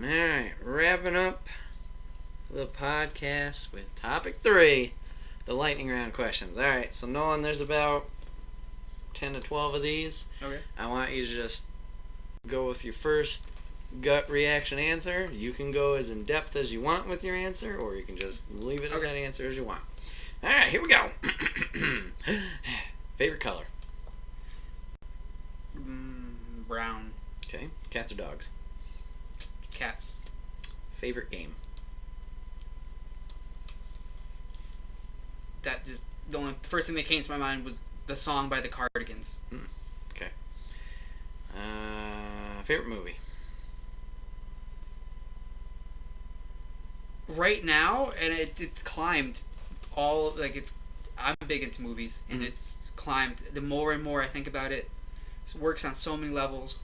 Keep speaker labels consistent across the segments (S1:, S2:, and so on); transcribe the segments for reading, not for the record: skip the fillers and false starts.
S1: Alright, wrapping up the podcast with topic 3, the lightning round questions. Alright, so Nolan, there's about 10 to 12 of these.
S2: Okay.
S1: I want you to just go with your first gut reaction answer. You can go as in depth as you want with your answer, or you can just leave it at that answer as you want. Alright, here we go. Favorite color?
S2: Brown.
S1: Okay. Cats or dogs?
S2: Cats.
S1: Favorite game?
S2: The first thing that came to my mind was the song by the Cardigans.
S1: Okay. Favorite movie?
S2: Right now, and it's climbed all, I'm big into movies, and it's climbed. The more and more I think about it, it works on so many levels.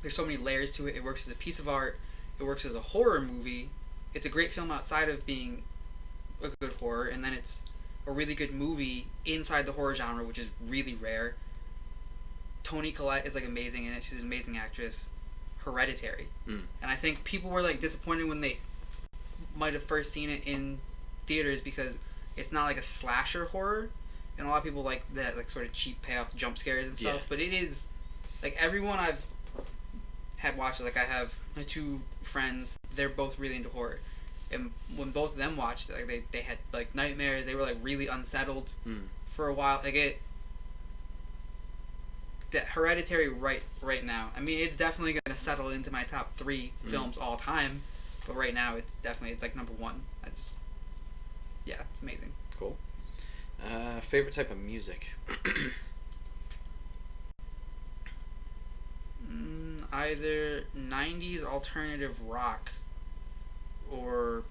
S2: There's so many layers to it. It works as a piece of art. It works as a horror movie. It's a great film outside of being a good horror, and then it's a really good movie inside the horror genre, which is really rare. Toni Collette is amazing in it. She's an amazing actress. Hereditary. And I think people were disappointed when they might have first seen it in theaters because it's not a slasher horror, and a lot of people like that sort of cheap payoff jump scares and stuff. But it is everyone I've had watched it. I have my two friends. They're both really into horror, and when both of them watched it, they had nightmares. They were really unsettled for a while. That Hereditary right now. I mean, it's definitely gonna settle into my top 3 films all time. But right now, it's number 1. It's amazing.
S1: Cool. Favorite type of music?
S2: Either 90s alternative rock, or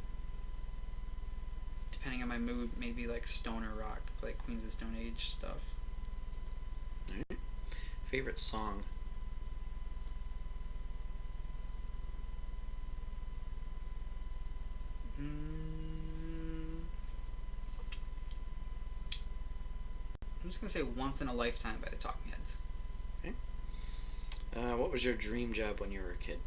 S2: depending on my mood, maybe stoner rock, Queens of the Stone Age stuff.
S1: Alright. Favorite song? I'm just gonna say "Once in a Lifetime" by the Talking Heads. Okay. What was your dream job when you were a kid?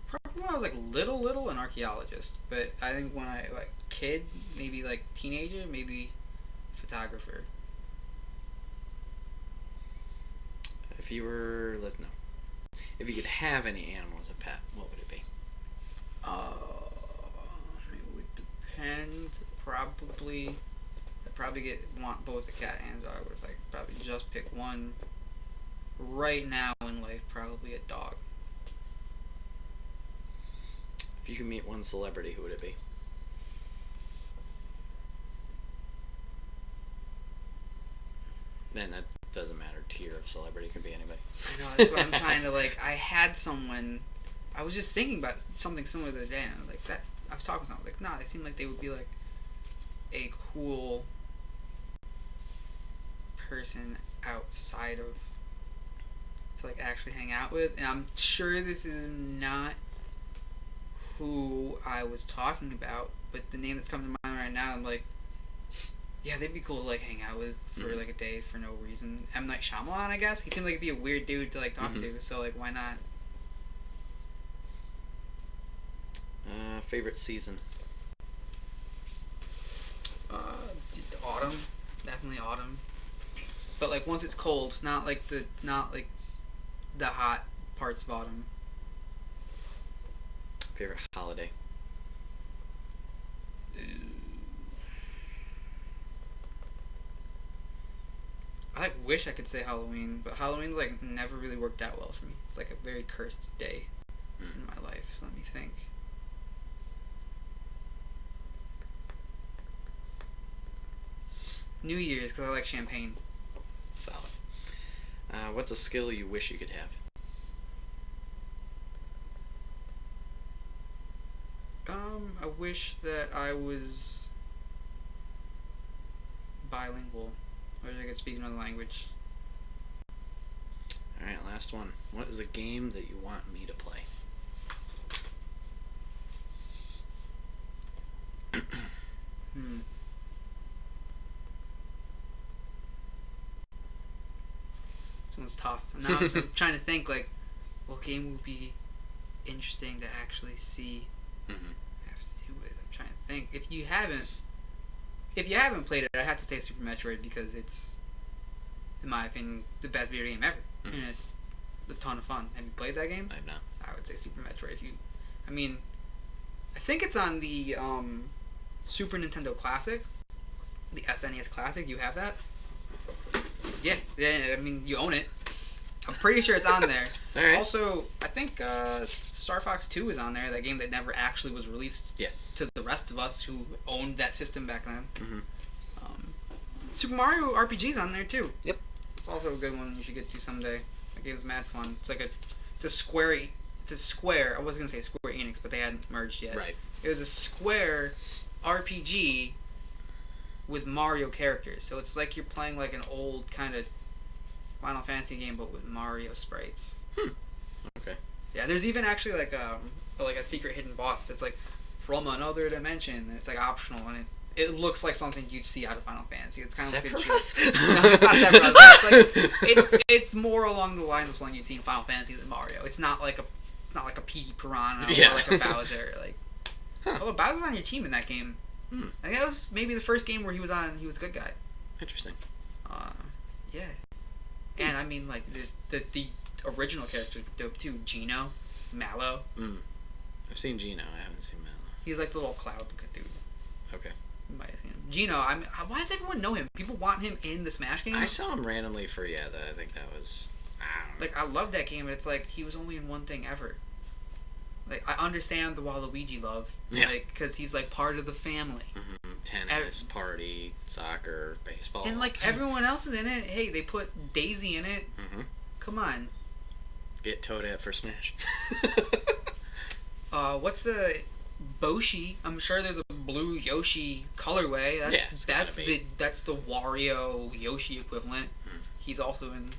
S2: Probably when I was little, an archaeologist. But I think when I kid, maybe teenager, maybe photographer.
S1: If you were, if you could have any animal as a pet, what would it be?
S2: It would depend. I'd probably want both a cat and a dog. But if I could probably just pick one, right now in life, probably a dog.
S1: If you could meet one celebrity, who would it be? And that doesn't matter. Tier of celebrity, could be anybody.
S2: I know, that's what I'm trying to I had someone. I was just thinking about something similar the other day, and I was that. I was talking to someone. Nah, they seem like they would be a cool person outside of to actually hang out with. And I'm sure this is not who I was talking about, but the name that's coming to mind right now, I'm yeah, they'd be cool to hang out with for a day for no reason. M. Night Shyamalan, I guess. He seemed he'd be a weird dude to talk to, so why not?
S1: Favorite season?
S2: Autumn, definitely autumn. But once it's cold, not the hot parts of autumn.
S1: Favorite holiday?
S2: I wish I could say Halloween, but Halloween's never really worked out well for me. It's a very cursed day in my life. So let me think. New Year's, because I like champagne.
S1: Solid. What's a skill you wish you could have?
S2: I wish that I was bilingual, or I could speak another language.
S1: Alright, last one. What is a game that you want me to play?
S2: This one's tough. And now I'm trying to think, like, what game would be interesting to actually see.
S1: Mm-hmm.
S2: Have to do with. I'm trying to think. If you haven't played it, I have to say Super Metroid because it's, in my opinion, the best video game ever, and it's a ton of fun. Have you played that game?
S1: I've not.
S2: I would say Super Metroid. I think it's on the Super Nintendo Classic, the SNES Classic. You have that? Yeah. I mean, you own it. I'm pretty sure it's on there.
S1: All right.
S2: Also, I think Star Fox 2 is on there, that game that never actually was released to the rest of us who owned that system back then.
S1: Mm-hmm.
S2: Super Mario RPG's on there, too.
S1: Yep.
S2: It's also a good one you should get to someday. That game's mad fun. It's a Square... I wasn't going to say Square Enix, but they hadn't merged yet.
S1: Right.
S2: It was a Square RPG with Mario characters. So it's like you're playing like an old kind of Final Fantasy game, but with Mario sprites.
S1: Okay.
S2: Yeah, there's even actually like a secret hidden boss that's like from another dimension. And it's like optional, and it looks like something you'd see out of Final Fantasy. It's kind of like a no, it's not Sephiroth. It's more along the lines of something you'd see in Final Fantasy than Mario. It's not like a Petey Piranha or like a Bowser. Like, although Bowser's on your team in that game. I think that was maybe the first game where he was a good guy.
S1: Interesting.
S2: Yeah. And I mean, like, there's the original characters were dope too. Gino, Mallow.
S1: I've seen Gino. I haven't seen Mallow.
S2: He's like the little cloud dude.
S1: Okay.
S2: You might have seen him. Gino, why does everyone know him? People want him in the Smash game?
S1: I saw him randomly for, I think that was, I don't know.
S2: Like, I love that game, but it's like, he was only in one thing ever. Like, I understand the Waluigi love.
S1: Yeah.
S2: Like, because he's, like, part of the family.
S1: Mm-hmm. Tennis, party, soccer, baseball.
S2: And, like, everyone else is in it. Hey, they put Daisy in it.
S1: Mm-hmm.
S2: Come on.
S1: Get Toadette for Smash.
S2: What's the... Boshi? I'm sure there's a blue Yoshi colorway. That's the Wario Yoshi equivalent. He's also in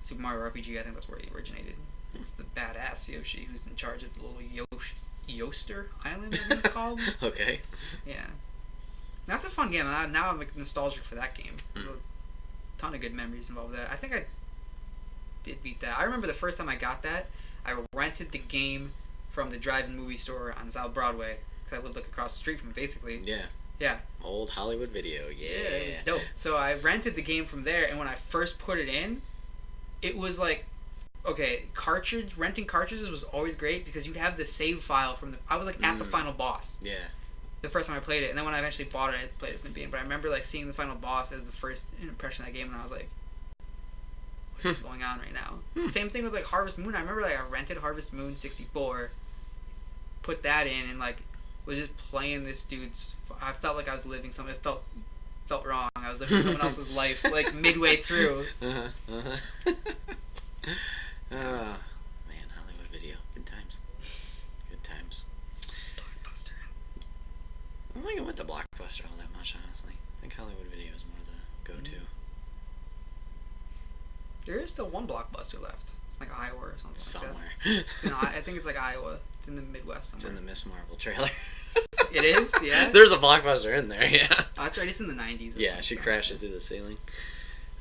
S2: Super Mario RPG. I think that's where he originated. It's the badass Yoshi who's in charge of the little Yoster Island, I think it's called.
S1: Okay.
S2: Yeah. That's a fun game. Now I'm like nostalgic for that game. There's a ton of good memories involved with that. I think I did beat that. I remember the first time I got that, I rented the game from the drive-in movie store on South Broadway, because I lived like across the street from it, basically.
S1: Yeah.
S2: Yeah.
S1: Old Hollywood Video. Yeah.
S2: It was dope. So I rented the game from there, and when I first put it in, it was like, okay, renting cartridges was always great because you'd have the save file from I was like at the final boss.
S1: Yeah.
S2: The first time I played it, and then when I eventually bought it, I played it from the beginning. But I remember like seeing the final boss as the first impression of that game, and I was like, what's going on right now? Same thing with like Harvest Moon. I remember like I rented Harvest Moon 64, put that in, and like was just playing this dude's. I felt like I was living something. It felt wrong. I was living someone else's life like midway through.
S1: Man, Hollywood Video. Good times. Good times.
S2: Blockbuster.
S1: I don't think I went to Blockbuster all that much, honestly. I think Hollywood Video is more the go-to.
S2: There is still one Blockbuster left. It's like Iowa or something
S1: Somewhere.
S2: like that. I think it's like Iowa. It's in the Midwest somewhere.
S1: It's in the Miss Marvel trailer.
S2: It is? Yeah?
S1: There's a Blockbuster in there, yeah.
S2: Oh, that's right. It's in the 90s.
S1: Yeah, she crashes through the ceiling.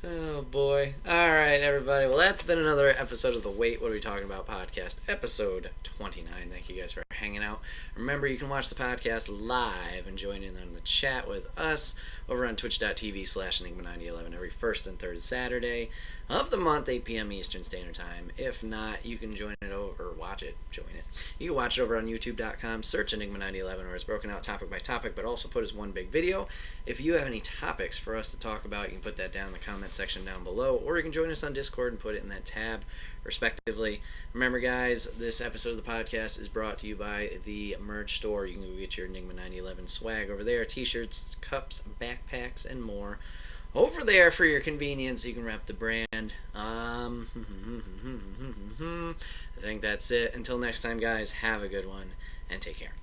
S1: Oh, boy. All right, everybody. Well, that's been another episode of the Wait, What Are We Talking About podcast, episode 29. Thank you guys for hanging out. Remember, you can watch the podcast live and join in on the chat with us over on twitch.tv/Enigma9011 every first and third Saturday of the month, 8 p.m. Eastern Standard Time. If not, you can join it over, or watch it, join it. You can watch it over on youtube.com, search Enigma9011, where it's broken out topic by topic, but also put as one big video. If you have any topics for us to talk about, you can put that down in the comment section down below, or you can join us on Discord and put it in that tab, respectively. Remember, guys, this episode of the podcast is brought to you by the merch store. You can go get your Enigma 9011 swag over there, t-shirts, cups, backpacks, and more over there for your convenience. You can rep the brand. I think that's it. Until next time, guys, have a good one, and take care.